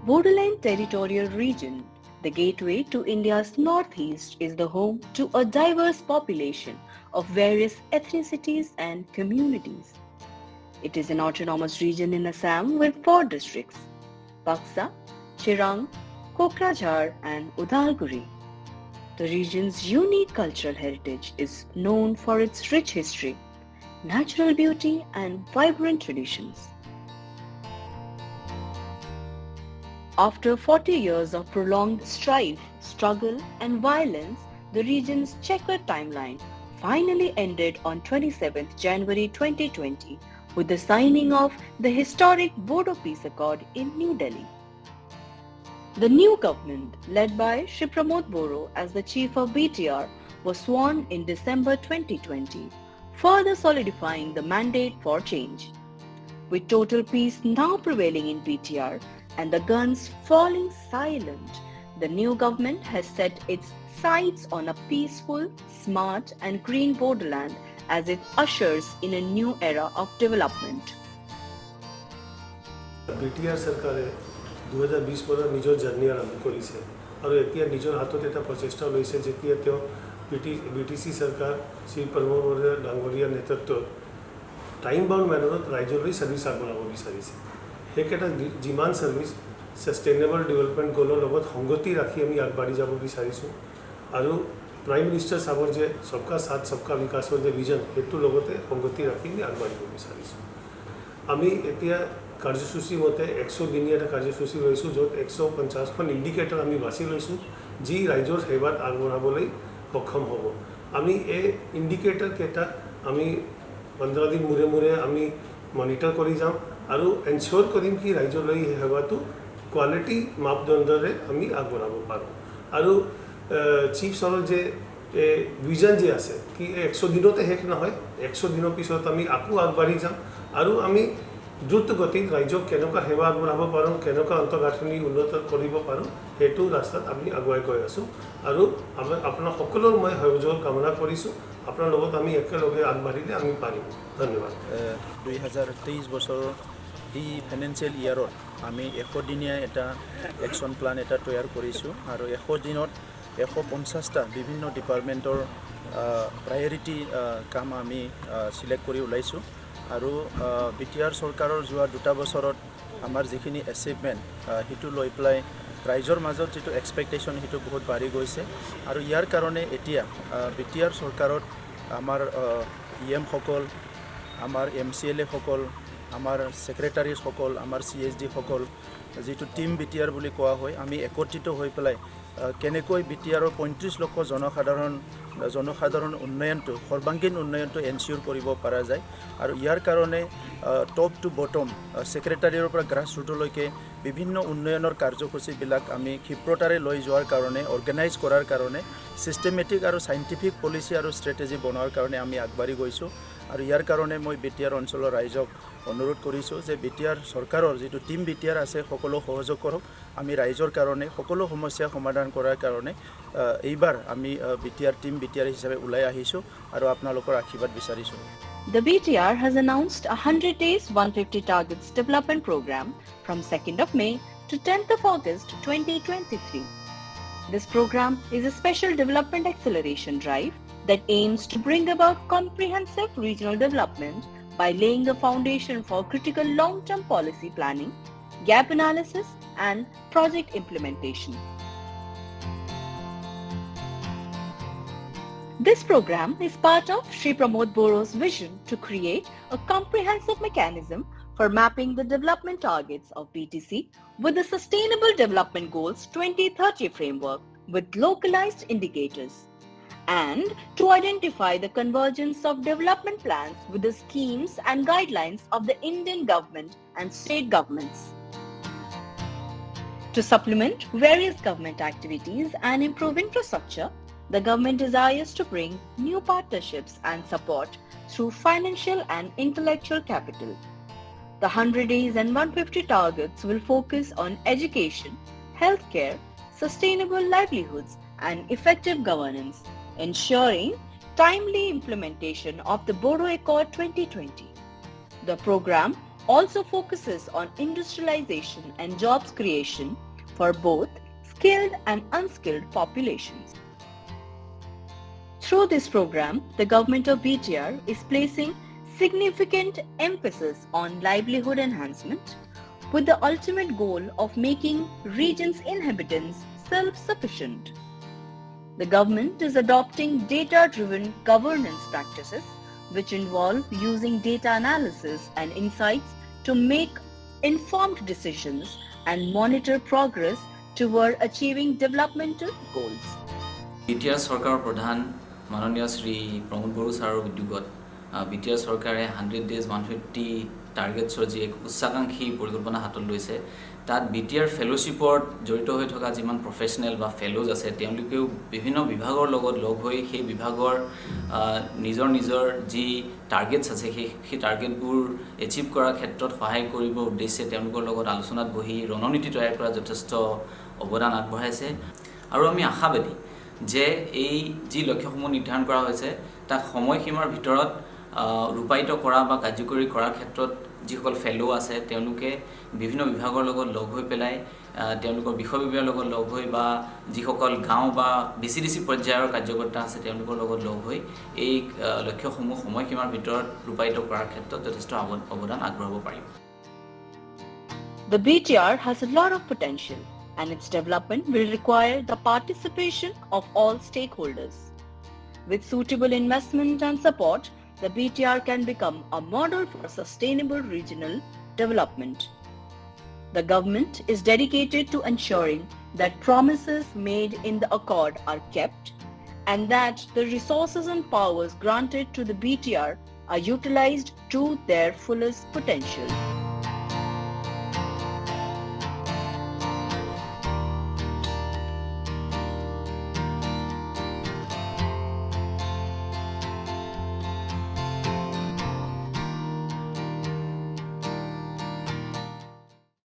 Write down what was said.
Bodoland Territorial Region, the gateway to India's northeast, is the home to a diverse population of various ethnicities and communities. It is an autonomous region in Assam with 4 districts: Baksa, Chirang, Kokrajhar and Udalguri. The region's unique cultural heritage is known for its rich history, natural beauty and vibrant traditions. After 40 years of prolonged strife, struggle and violence, the region's checkered timeline finally ended on 27 January 2020 with the signing of the historic Bodo Peace Accord in New Delhi. The new government, led by Shri Pramod Boro as the chief of BTR, was sworn in December 2020, further solidifying the mandate for change. With total peace now prevailing in BTR and the guns falling silent, the new government has set its sights on a peaceful, smart and green Bodoland as it ushers in a new era of development. BTR सरकारे 2020 পৰা নিজৰ journey আৰম্ভ কৰিছে আৰু এতিয়া নিজৰ হাতত এটা প্ৰচেষ্টা লৈছে যেতিয়া তেওঁ BTC চৰকাৰ শ্ৰী প্ৰমোদ বৰা ডাঙৰীয়াৰ নেতৃত্বত টাইম বাউণ্ড মেনাৰত ৰাজ্যলৈ সাৰ্ভিস আগবঢ়াব বিচাৰিছে। সেইকেইটা যিমান সাৰ্ভিস সাষ্টেইনেবল ডেভেলপমেণ্ট গ'লৰ লগত সংগতি ৰাখি আমি আগবাঢ়ি যাব বিচাৰিছোঁ আৰু প্ৰাইম মিনিষ্টাৰ সাহেবৰ যে সবকা সাথ সবকা বিকাশৰ যে ভিজন সেইটোৰ লগতে সংগতি ৰাখি আমি আগবাঢ়িব বিচাৰিছোঁ। আমি এতিয়া কাৰ্যসূচী মতে 100 দিনীয়া এটা কাৰ্যসূচী লৈছোঁ য'ত 150খন ইণ্ডিকেটৰ আমি বাছি লৈছোঁ যি ৰাজ্যৰ সেৱাত আগবঢ়াবলৈ সক্ষম হ'ব। আমি এই ইণ্ডিকেটৰ কেইটা আমি 15 দিন মূৰে মূৰে আমি মনিটৰ কৰি যাম আৰু এনশ্যোৰ কৰিম কি ৰাজ্যলৈ সেৱাটো কোৱালিটি মাপদণ্ডৰে আমি আগবঢ়াব পাৰোঁ। আৰু চিফ ছাৰৰ যে ভিজন যে আছে কি 100 দিনতে শেষ নহয়, 100 দিনৰ পিছত আমি আকৌ আগবাঢ়ি যাম আৰু আমি দ্ৰুত গতিত ৰাজ্যক কেনেকুৱা সেৱা আগবঢ়াব পাৰোঁ, কেনেকুৱা অন্তঃগাঁথনি উন্নত কৰিব পাৰোঁ সেইটো ৰাস্তাত আমি আগুৱাই গৈ আছোঁ আৰু আপোনাৰ সকলোৰ মই সহযোগ কামনা কৰিছোঁ। আপোনাৰ লগত আমি একেলগে আগবাঢ়িলে আমি পাৰিম। ধন্যবাদ। 2023 বছৰৰ এই ফাইনেন্সিয়েল ইয়াৰত আমি 100 দিনীয়া এটা একশ্যন প্লান এটা তৈয়াৰ কৰিছোঁ আৰু 100 দিনত 150টা বিভিন্ন ডিপাৰ্টমেণ্টৰ প্ৰায়ৰিটি কাম আমি চিলেক্ট কৰি ওলাইছোঁ আৰু BTR চৰকাৰৰ যোৱা 2 বছৰত আমাৰ যিখিনি এচিভমেণ্ট সেইটো লৈ পেলাই ৰাইজৰ মাজত যিটো এক্সপেক্টেশ্যন সেইটো বহুত বাঢ়ি গৈছে আৰু ইয়াৰ কাৰণে এতিয়া BTR চৰকাৰত আমাৰ EM সকল, আমাৰ MCLA সকল, আমাৰ ছেক্ৰেটাৰীসকল, আমাৰ CSD সকল যিটো টিম BTR বুলি কোৱা হয়, আমি একত্ৰিত হৈ পেলাই কেনেকৈ BTRৰ 35 লক্ষ জনসাধাৰণ উন্নয়নটো সৰ্বাংগীন উন্নয়নটো এনচিউৰ কৰিব পৰা যায় আৰু ইয়াৰ কাৰণে টপ টু বটম ছেক্ৰেটাৰীৰ পৰা গ্ৰাছ ৰুটলৈকে বিভিন্ন উন্নয়নৰ কাৰ্যসূচীবিলাক আমি ক্ষিপ্ৰতাৰে লৈ যোৱাৰ কাৰণে অৰ্গেনাইজ কৰাৰ কাৰণে চিষ্টেমেটিক আৰু চাইণ্টিফিক পলিচি আৰু ষ্ট্ৰেটেজি বনোৱাৰ কাৰণে আমি আগবাঢ়ি গৈছোঁ আৰু ইয়াৰ কাৰণে মই BTR অঞ্চলৰ ৰাইজক অনুৰোধ কৰিছোঁ যে BTR চৰকাৰৰ যিটো টিম BTR আছে সকলো সহযোগ কৰক। আমি ৰাইজৰ কাৰণে সকলো সমস্যা সমাধান কৰাৰ কাৰণে এইবাৰ আমি টিম BTR হিচাপে ওলাই আহিছোঁ আৰু আপোনালোকৰ আশীৰ্বাদ বিচাৰিছোঁ। The BTR has announced a 100 Days 150 Targets development program from 2nd of May to 10th of August 2023. This program is a special development acceleration drive that aims to bring about comprehensive regional development by laying the foundation for critical long-term policy planning, gap analysis and project implementation. This program is part of Shri Pramod Boro's vision to create a comprehensive mechanism for mapping the development targets of BTC with the Sustainable Development Goals 2030 framework with localized indicators, and to identify the convergence of development plans with the schemes and guidelines of the Indian government and state governments. To supplement various government activities and improve infrastructure, the government desires to bring new partnerships and support through financial and intellectual capital. The 100 Days and 150 targets will focus on education, healthcare, sustainable livelihoods and effective governance, ensuring timely implementation of the Bodo Accord 2020. The program also focuses on industrialization and jobs creation for both skilled and unskilled populations. Through this program, the government of BTR is placing significant emphasis on livelihood enhancement with the ultimate goal of making region's inhabitants self-sufficient. The government is adopting data-driven governance practices which involve using data analysis and insights to make informed decisions and monitor progress toward achieving developmental goals. BTR Sarkar Pradhan Mananiya Shri Pramod Boru Sarar Udyugot BTR Sarkare 100 Days 150 টাৰ্গেটছৰ যি এক উচ্চাকাংক্ষী পৰিকল্পনা হাতত লৈছে তাত BTR ফেলোশ্বিপত জড়িত হৈ থকা যিমান প্ৰফেচনেল বা ফেলোজ আছে তেওঁলোকেও বিভিন্ন বিভাগৰ লগত লগ হৈ সেই বিভাগৰ নিজৰ যি টাৰ্গেটছ আছে সেই টাৰ্গেটবোৰ এচিভ কৰাৰ ক্ষেত্ৰত সহায় কৰিব উদ্দেশ্যে তেওঁলোকৰ লগত আলোচনাত বহি ৰণনীতি তৈয়াৰ কৰা যথেষ্ট অৱদান আগবঢ়াইছে আৰু আমি আশাবাদী যে এই যি লক্ষ্যসমূহ নিৰ্ধাৰণ কৰা হৈছে তাক সময়সীমাৰ ভিতৰত ৰূপায়িত কৰা বা কাৰ্যকৰী কৰাৰ ক্ষেত্ৰত যিসকল ফেলো আছে তেওঁলোকে বিভিন্ন বিভাগৰ লগত লগ হৈ পেলাই তেওঁলোকৰ বিষয়বিভাগৰ লগত লগ হৈ বা যিসকল গাঁও বা BCDC পৰ্যায়ৰ কাৰ্যকৰ্তা আছে তেওঁলোকৰ লগত লগ হৈ এই লক্ষ্যসমূহ সময়সীমাৰ ভিতৰত ৰূপায়িত কৰাৰ ক্ষেত্ৰত যথেষ্ট অৱদান আগবঢ়াব পাৰিব। The BTR has a lot of potential and its development will require the participation of all stakeholders. With suitable investment and support, the BTR can become a model for sustainable regional development. The government is dedicated to ensuring that promises made in the accord are kept and that the resources and powers granted to the BTR are utilized to their fullest potential.